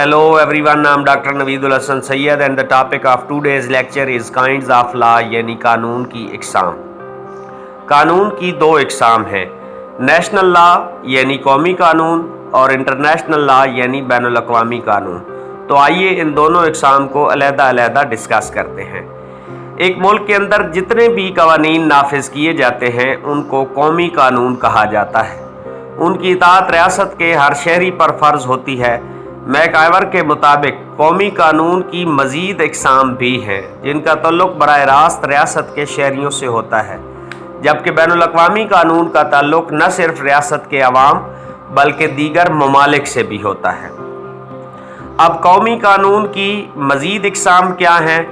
Hello everyone, I'm Dr. Naveedul Hasan Sayyed and the topic of today's lecture is kinds of law यानी कानून की इकसाम। कानून की दो इकसाम हैं, नेशनल लॉ यानी कौमी कानून और इंटरनेशनल लॉ यानी बैनुल अक़वामी कानून। तो आइए इन दोनों इकसाम को अलहदा डिस्कस करते हैं। एक मुल्क के अंदर जितने भी कवानीन नाफिज किए जाते हैं उनको कौमी कानून कहा जाता है। उनकी इताअत रियासत के हर शहरी पर फ़र्ज़ होती है। मैकाइवर के मुताबिक कौमी कानून की मज़ीद इकसाम भी हैं जिनका तल्लुक़ बराह रास्त रियासत के शहरियों से होता है, जबकि बैनुल अक़वामी कानून का ताल्लुक़ न सिर्फ रियासत के अवाम बल्कि दीगर ममालिक से भी होता है। अब कौमी कानून की मज़ीद इकसाम क्या हैं?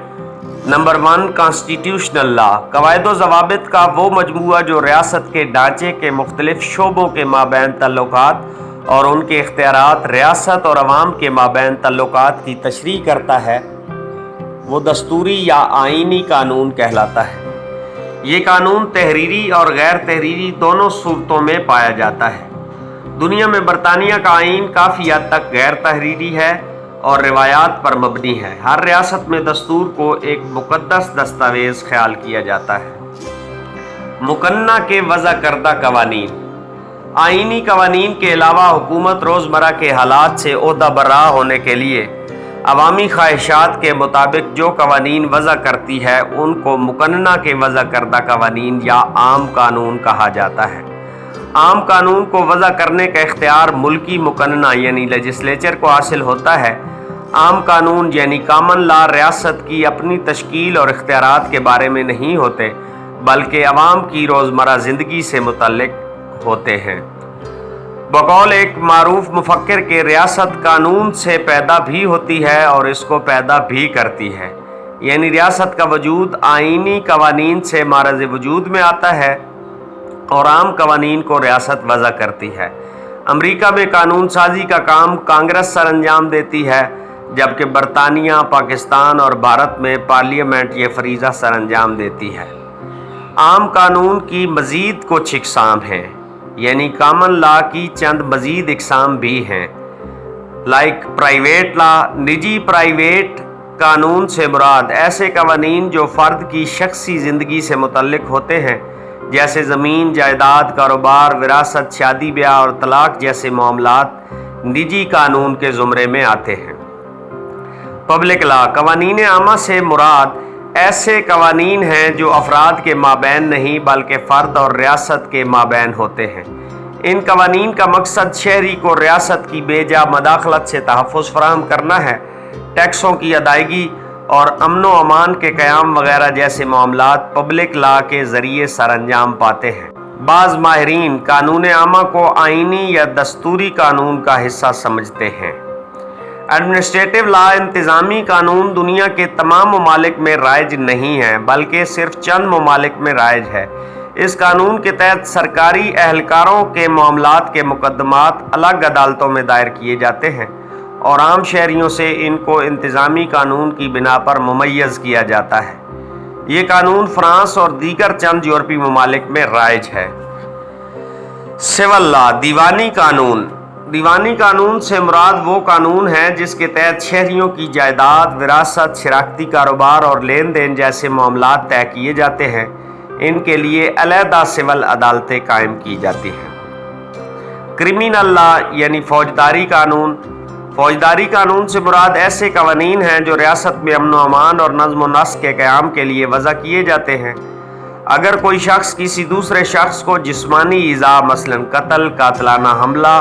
नंबर 1, कॉन्स्टिट्यूशनल लॉ, क़वाइद व ज़वाबित का वो मजमूआ जो रियासत के ढांचे के मुख्तलिफ़ शोबों के माबैन तल्लुक़ात और उनके इख्तियारात रियासत और अवाम के माबैन तल्लुक़ात की तशरीह करता है, वो दस्तूरी या आइनी कानून कहलाता है। ये कानून तहरीरी और गैर तहरीरी दोनों सूरतों में पाया जाता है। दुनिया में बरतानिया का आइन काफ़ी हद तक गैर तहरीरी है और रिवायात पर मबनी है। हर रियासत में दस्तूर को एक मुक़द्दस दस्तावेज़ ख्याल किया जाता है। मुकन्ना के वज़ा करदा कवानीन, आइनी कवानीन के अलावा हुकूमत रोज़मर्रा के हालात से ओहदा बर्रा होने के लिए अवामी ख्वाहिशात के मुताबिक जो कवानीन वज़ा करती है उनको मुकन्ना के वज़ा करदा कवानीन या आम कानून कहा जाता है। आम कानून को वज़ा करने का इख्तियार मुल्की मुकन्ना यानी लेजिस्लेचर को हासिल होता है। आम कानून यानी कॉमन लॉ रियासत की अपनी तश्कील और इख्तियारात के बारे में नहीं होते बल्कि अवाम की रोज़मर्रा ज़िंदगी से मुतल्लिक़ होते हैं। बकौल एक मारूफ मुफक्किर के रियासत कानून से पैदा भी होती है और इसको पैदा भी करती है, यानी रियासत का वजूद आइनी कवानीन से मारज़ वजूद में आता है और आम कवानीन को रियासत वज़ा करती है। अमरीका में कानून साजी का काम कांग्रेस सर अंजाम देती है, जबकि बरतानिया, पाकिस्तान और भारत में पार्लियामेंट ये फरीज़ा सर अंजाम देती है। आम कानून की मज़ीद कुछ इकसाम हैं, यानी कॉमन लॉ की चंद मज़ीद इकसाम भी हैं। लाइक प्राइवेट लॉ, निजी प्राइवेट कानून से मुराद ऐसे कवानीन जो फ़र्द की शख्सी ज़िंदगी से मुतल्लिक़ होते हैं, जैसे ज़मीन, जायदाद, कारोबार, विरासत, शादी ब्याह और तलाक जैसे मामलात निजी कानून के ज़ुमरे में आते हैं। पब्लिक लॉ, कवानीन आमा से मुराद ऐसे कवानीन हैं जो अफराद के माबैन नहीं बल्कि फ़र्द और रियासत के माबैन होते हैं। इन कवानीन का मकसद शहरी को रियासत की बेजा मदाखलत से तहफ़्फ़ुज़ फ़राहम करना है। टैक्सों की अदायगी और अमन व अमान के क़याम वगैरह जैसे मामलात पब्लिक लॉ के ज़रिए सर अंजाम पाते हैं। बाज़ माहिरीन कानून आमा को आइनी या दस्तूरी कानून का हिस्सा समझते हैं। एडमिनिस्ट्रेटिव लॉ, इंतज़ामी कानून दुनिया के तमाम ममालिक में राइज नहीं है बल्कि सिर्फ चंद ममालिक में राइज है। इस कानून के तहत सरकारी एहलकारों के मामलात के मुकदमात अलग अदालतों में दायर किए जाते हैं और आम शहरियों से इनको इंतज़ामी कानून की बिना पर मुमय्यज़ किया जाता है। ये कानून फ़्रांस और दीगर चंद यूरोपीय ममालिक में राइज है। सिविल लॉ, दीवानी कानून, दीवानी कानून से मुराद वो कानून है जिसके तहत शहरियों की जायदाद, विरासत, शराकती कारोबार और लेन देन जैसे मामलात तय किए जाते हैं। इनके लिए अलहदा सिविल अदालतें कायम की जाती हैं। क्रिमिनल लॉ यानी फौजदारी कानून, फौजदारी कानून से मुराद ऐसे कवानीन हैं जो रियासत में अमन व अमान और नज़्म व नस्क़ के क़याम के लिए वज़ा किए जाते हैं। अगर कोई शख्स किसी दूसरे शख्स को जिस्मानी ईज़ा मसलन कत्ल, कातलाना हमला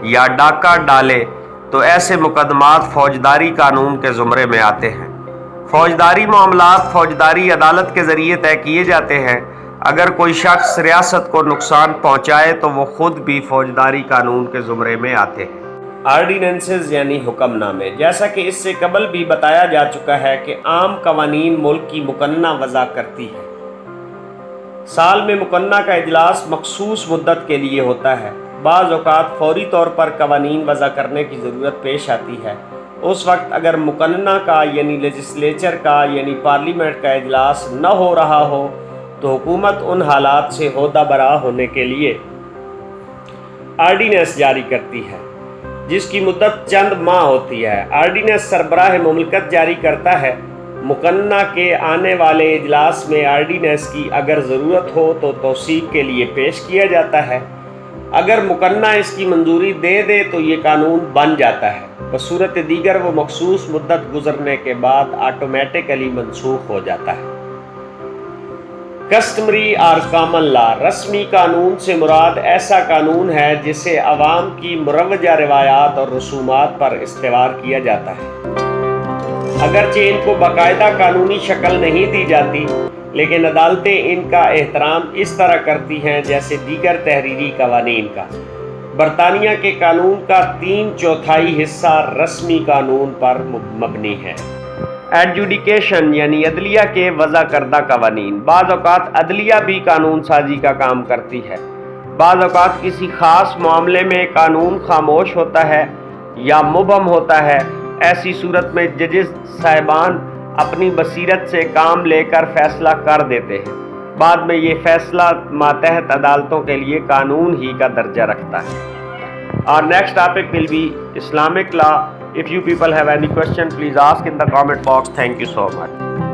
या डाका डाले तो ऐसे मुकदमात फौजदारी कानून के ज़ुमरे में आते हैं। फौजदारी मामलात फौजदारी अदालत के ज़रिए तय किए जाते हैं। अगर कोई शख्स रियासत को नुकसान पहुँचाए तो वो ख़ुद भी फौजदारी कानून के ज़ुमरे में आते हैं। आर्डिनेंसेस यानी हुक्मनामे, जैसा कि इससे कबल भी बताया जा चुका है कि आम कवानीन मुल्क की मुकन्ना वज़ा करती है। साल में मुकन्ना का इजलास मखसूस मुद्दत के लिए होता है। बाज़ औक़ात फ़ौरी तौर पर कवानीन वज़ा करने की ज़रूरत पेश आती है। उस वक्त अगर मुकन्ना का यानी लेजिस्लेचर का यानी पार्लियामेंट का इजलास न हो रहा हो तो हुकूमत उन हालात से ओहदा बरा होने के लिए आर्डिनेंस जारी करती है। جس کی مدت چند ماہ ہوتی ہے۔ آرڈیننس سربراہ مملکت جاری کرتا ہے۔ مقننہ کے آنے والے اجلاس میں آرڈیننس کی اگر ضرورت ہو تو توثیق کے لیے پیش کیا جاتا ہے۔ اگر مقننہ اس کی منظوری دے دے تو یہ قانون بن جاتا ہے۔ بصورت دیگر وہ مخصوص مدت گزرنے کے بعد آٹومیٹکلی منسوخ ہو جاتا ہے۔ کسٹمری اور کامن لا، رسمی قانون سے مراد ایسا قانون ہے جسے عوام کی مروجہ روایات اور رسومات پر استوار کیا جاتا ہے۔ اگرچہ ان کو باقاعدہ قانونی شکل نہیں دی جاتی، لیکن عدالتیں ان کا احترام اس طرح کرتی ہیں جیسے دیگر تحریری قوانین کا۔ برطانیہ کے قانون کا 3/4 حصہ رسمی قانون پر مبنی ہے۔ ایڈجوڈیکیشن یعنی عدلیہ کے وضع کردہ قوانین۔ بعض اوقات عدلیہ بھی قانون سازی کا کام کرتی ہے۔ بعض اوقات کسی خاص معاملے میں قانون خاموش ہوتا ہے یا مبہم ہوتا ہے۔ ایسی صورت میں ججز صاحبان اپنی بصیرت سے کام لے کر فیصلہ کر دیتے ہیں۔ بعد میں یہ فیصلہ ماتحت عدالتوں کے لیے قانون ہی کا درجہ رکھتا ہے۔ Our next topic will be Islamic law. If you people have any question, please ask in the comment box. Thank you so much.